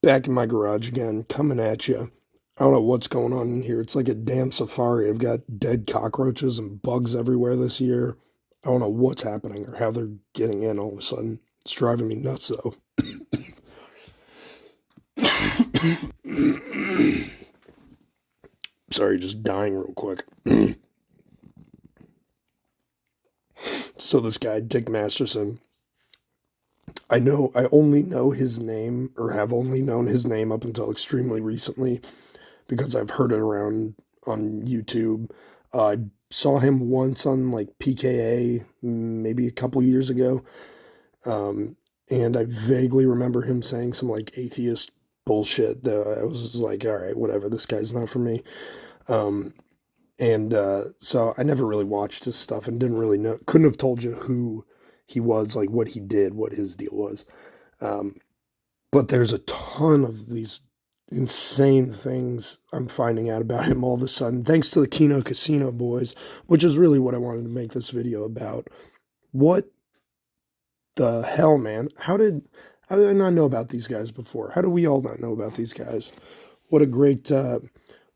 Back in my garage again, coming at you. I don't know what's going on in here. It's like a damn safari. I've got dead cockroaches and bugs everywhere this year. I don't know what's happening or how they're getting in all of a sudden. It's driving me nuts though. Sorry, just dying real quick. So this guy, Dick Masterson, I only know his name or have only known his name up until extremely recently because I've heard it around on YouTube. I saw him once on like PKA maybe a couple years ago. And I vaguely remember him saying some like atheist bullshit that I was just like, all right, whatever, this guy's not for me. Um, and so I never really watched his stuff and didn't really know, couldn't have told you who he was, like what he did, what his deal was. Um, but there's a ton of these insane things I'm finding out about him all of a sudden, thanks to the Kino Casino boys, which is really what I wanted to make this video about. What the hell, man? How did I not know about these guys before? How do we all not know about these guys? What a great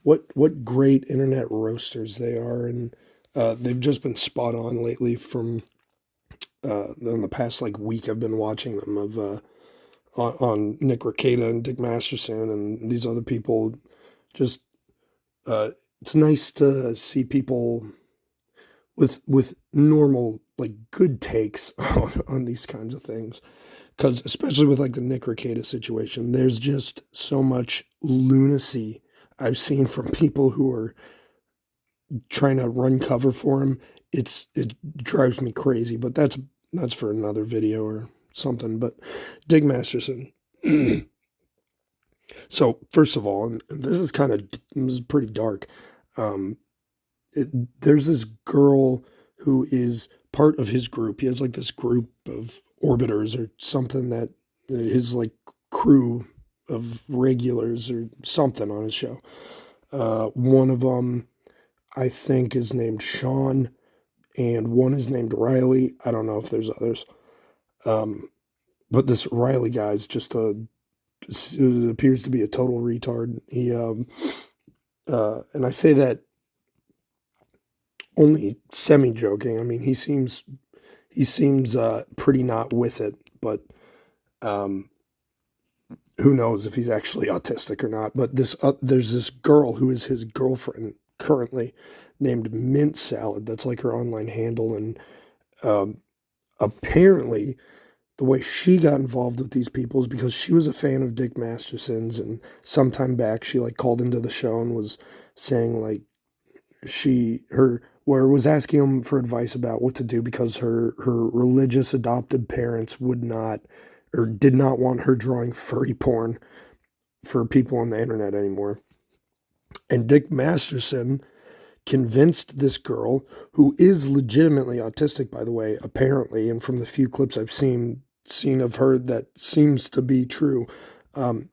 what great internet roasters they are, and they've just been spot on lately. From in the past like week, I've been watching them of on Nick Rekieta and Dick Masterson and these other people. Just it's nice to see people with normal like good takes on these kinds of things, because especially with like the Nick Rekieta situation, there's just so much lunacy I've seen from people who are trying to run cover for him. It drives me crazy, but that's for another video or something. But Dig Masterson. So first of all, and this is pretty dark. Um, there's this girl who is part of his group. He has like this group of orbiters or something, that his like crew of regulars or something on his show. One of them, I think, is named Sean, and one is named Riley. I don't know if there's others. Um, but this Riley guy is just it appears to be a total retard. And I say that only semi joking. I mean, he seems pretty not with it, but um, who knows if he's actually autistic or not. But there's this girl who is his girlfriend currently, named Mint Salad. That's like her online handle, and um, apparently the way she got involved with these people is because she was a fan of Dick Masterson's, and sometime back she like called into the show and was saying like where was asking him for advice about what to do because her religious adopted parents would not or did not want her drawing furry porn for people on the internet anymore. And Dick Masterson convinced this girl, who is legitimately autistic, by the way, apparently, and from the few clips I've seen of her, that seems to be true.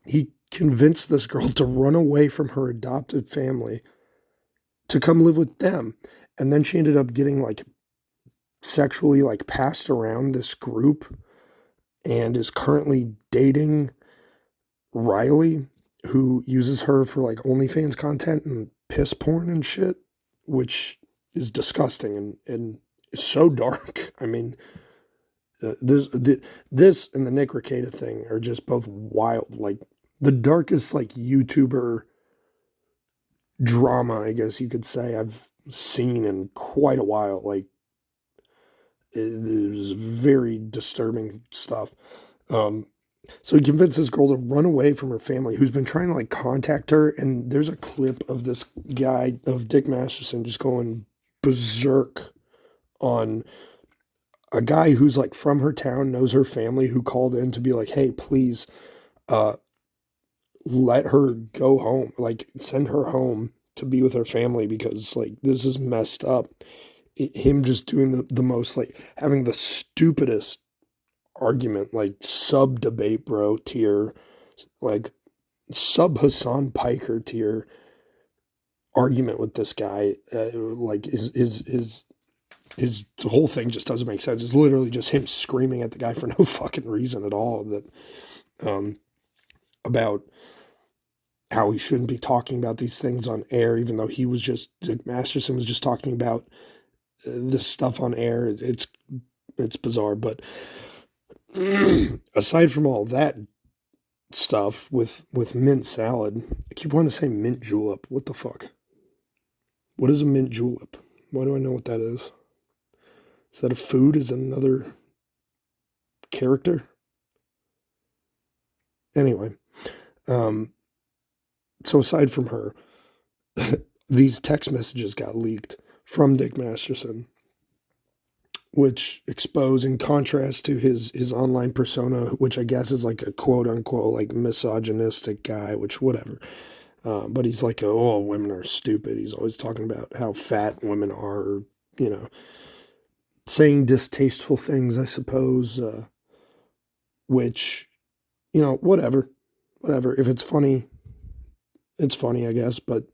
He convinced this girl to run away from her adopted family to come live with them. And then she ended up getting like sexually like passed around this group and is currently dating Riley, who uses her for like OnlyFans content and piss porn and shit, which is disgusting and so dark. I mean, this and the Nick Rekieta thing are just both wild. Like the darkest like YouTuber drama, I guess you could say, I've seen in quite a while. Like it was very disturbing stuff. Um, so he convinced this girl to run away from her family, who's been trying to like contact her. And there's a clip of this guy, of Dick Masterson, just going berserk on a guy who's like from her town, knows her family, who called in to be like, hey, please, uh, let her go home, like send her home to be with her family because like this is messed up. Him just doing the most, like having the stupidest argument, like sub debate bro tier, like sub Hassan Piker tier argument with this guy. Like his the whole thing just doesn't make sense. It's literally just him screaming at the guy for no fucking reason at all. That um about how he shouldn't be talking about these things on air, even though Dick Masterson was just talking about this stuff on air. It's bizarre, but aside from all that stuff with mint salad, I keep wanting to say mint julep. What the fuck? What is a mint julep? Why do I know what that is? Is that a food? Is it another character? Anyway, so aside from her, these text messages got leaked from Dick Masterson, which expose, in contrast to his online persona, which I guess is like a quote unquote like misogynistic guy, which whatever. But he's like, oh, women are stupid. He's always talking about how fat women are, or, saying distasteful things, I suppose, which, whatever. If it's funny, it's funny, I guess. But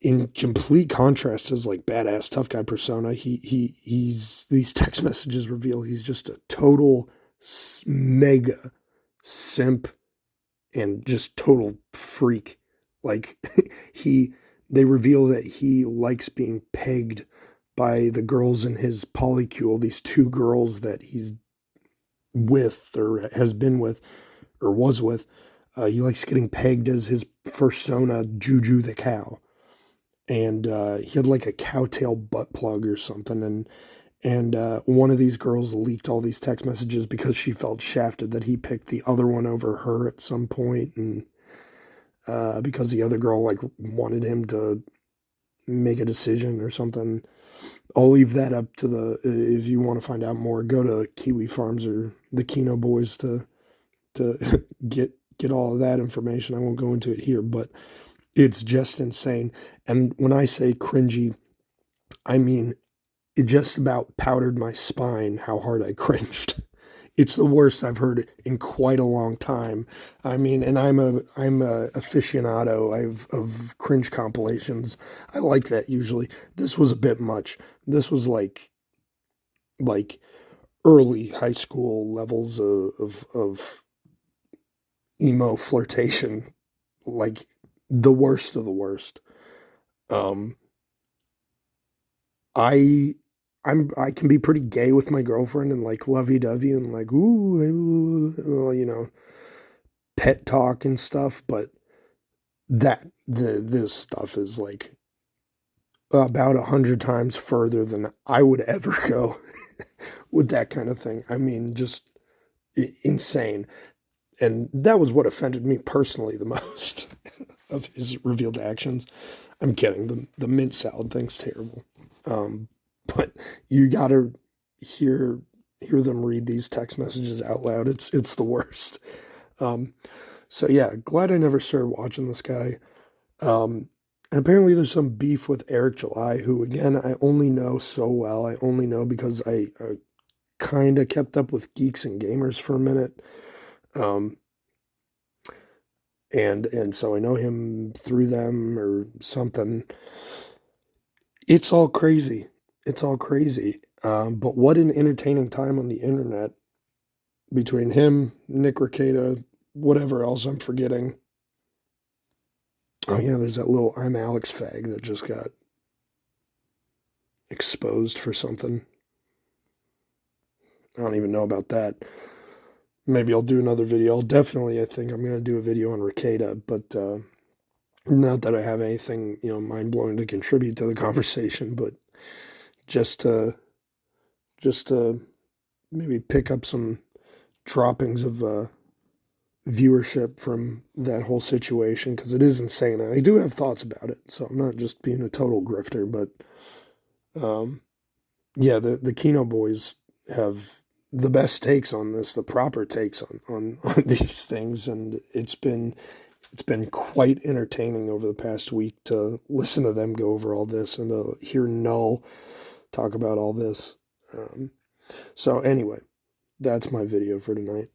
in complete contrast to his like badass tough guy persona, he's these text messages reveal he's just a total mega simp and just total freak. Like they reveal that he likes being pegged by the girls in his polycule, these two girls that he's with or has been with or was with. He likes getting pegged as his persona, Juju the cow. And he had like a cowtail butt plug or something. And one of these girls leaked all these text messages because she felt shafted that he picked the other one over her at some point, and because the other girl like wanted him to make a decision or something. I'll leave that up to if you want to find out more, go to Kiwi Farms or the Kino Boys to get all of that information. I won't go into it here, but it's just insane. And when I say cringy, I mean it just about powdered my spine how hard I cringed. It's the worst I've heard in quite a long time. I mean, and I'm a aficionado of cringe compilations. I like that usually. This was a bit much. This was like early high school levels of emo flirtation, like the worst of the worst. Um, I I can be pretty gay with my girlfriend and like lovey dovey and like pet talk and stuff, but this stuff is like about 100 times further than I would ever go with that kind of thing. I mean, just insane. And that was what offended me personally the most of his revealed actions. I'm kidding. The mint salad thing's terrible. But you gotta hear them read these text messages out loud. It's the worst. So yeah, glad I never started watching this guy. And apparently there's some beef with Eric July, who again I only know so well. I only know because I kind of kept up with Geeks and Gamers for a minute. Um, and so I know him through them or something. It's all crazy. It's all crazy. But what an entertaining time on the internet between him, Nick Rekieta, whatever else I'm forgetting. Oh yeah, there's that little I'm Alex fag that just got exposed for something. I don't even know about that. Maybe I'll do another video. I think I'm going to do a video on Rekieta, but not that I have anything, mind-blowing to contribute to the conversation, but just to maybe pick up some droppings of viewership from that whole situation, because it is insane. And I do have thoughts about it, so I'm not just being a total grifter, but yeah, the Kino boys have the best takes on this, the proper takes on these things, and it's been quite entertaining over the past week to listen to them go over all this and to hear Null talk about all this. So anyway, that's my video for tonight.